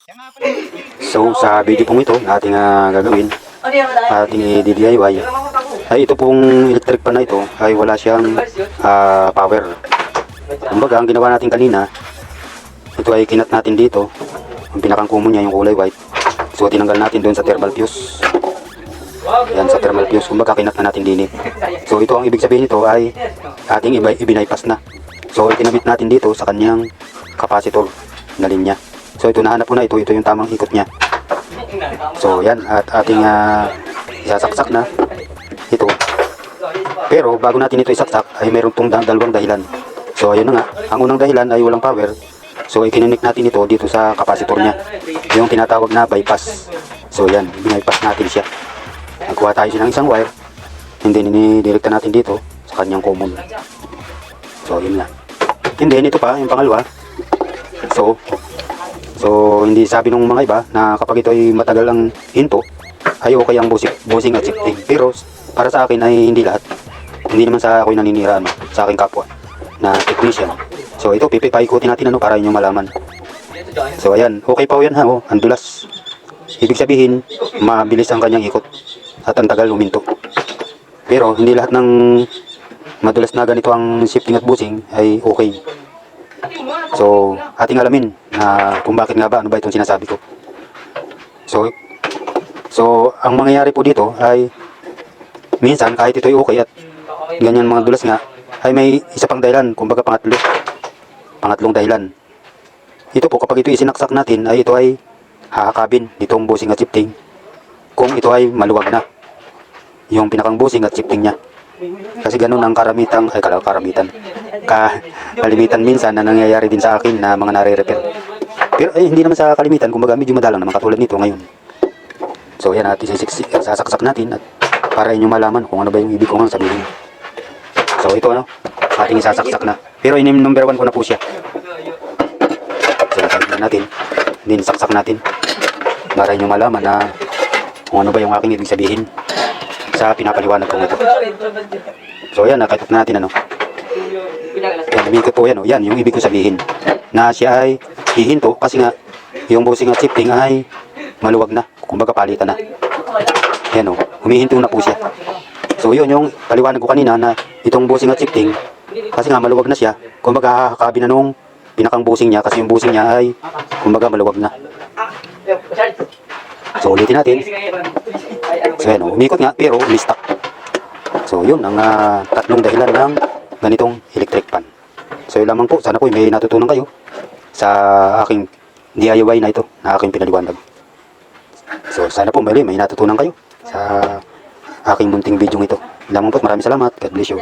So sa video pong ito na ating gagawin, ating i-DIY ay ito pong electric pan na ito ay wala siyang power. Kumbaga ang ginawa natin kanina, ito ay kinat natin dito, ang pinakang common niya yung kulay white. So tinanggal natin doon sa thermal fuse. Yan sa thermal fuse, kumbaga kinat na natin din. So ito ang ibig sabihin nito ay ating i-bypass na. So itinabit natin dito sa kanyang capacitor na linya. So ito nahanap ko na ito yung tamang ikot niya. So yan at ating isasaksak na ito. Pero bago natin ito isaksak ay mayroon tong dalawang dahilan. So ayun na nga, ang unang dahilan ay walang power. So ikininik natin ito dito sa capacitor niya, yung tinatawag na bypass. So yan, bypass natin siya. Nagkuha tayo siya ng isang wire, hindi ninidirekta natin dito sa kanyang common. So yun nga. Hindi, ito pa yung pangalawa. So hindi sabi ng mga iba na kapag ito ay matagal ang hinto ay okay ang busing at shifting. Pero para sa akin ay hindi lahat. Hindi naman sa ako'y naninira sa aking kapwa na technician. So ito paikutin natin para inyo malaman. So ayan, okay pa yan ang dulas. Ibig sabihin mabilis ang kanyang ikot at ang tagal huminto. Pero hindi lahat ng madulas na ganito ang shifting at busing ay okay. So, ating alamin na kung bakit nga ba, ano ba itong sinasabi ko. So ang mangyayari po dito ay minsan kahit ito ay okay at ganyan mga dulas nga, ay may isa pang dahilan, kumbaga pangatlong dahilan. Ito po, kapag ito isinaksak natin, ay ito ay haakabin nitong busing at shifting kung ito ay maluwag na yung pinakang busing at shifting niya. Kasi ganun ang kalimitan minsan na nangyayari din sa akin na mga nare-repair. Pero hindi naman sa kalimitan, kumbaga medyo madalang naman katulad nito ngayon. So yan, at sasaksak natin at para inyo malaman kung ano ba yung ibig ko nga sabihin. So ito ating isasaksak na. Pero number 1 ko na po siya. So saksak natin, din saksak natin para inyo malaman na kung ano ba yung aking ibig sabihin sa pinapaliwanag ko ito. So yan, nakaitot natin yan, umikot po yan yan yung ibig ko sabihin na siya ay hihinto kasi nga yung busing at shifting ay maluwag na, kumbaga palitan na. Yan humihinto na po siya. So yun yung paliwanag ko kanina na itong busing at shifting kasi nga maluwag na siya, kumbaga hahakabi na nung pinakang busing niya kasi yung busing niya ay kumbaga maluwag na. So ulitin natin. So yan umikot nga pero umistak. So yun ang tatlong dahilan ng ganitong electric pan. So yun lamang po, sana po may natutunan kayo sa aking DIY na ito na aking pinaliwanag. So sana po may natutunan kayo sa aking munting video ito. Lamang po, maraming salamat. God bless you.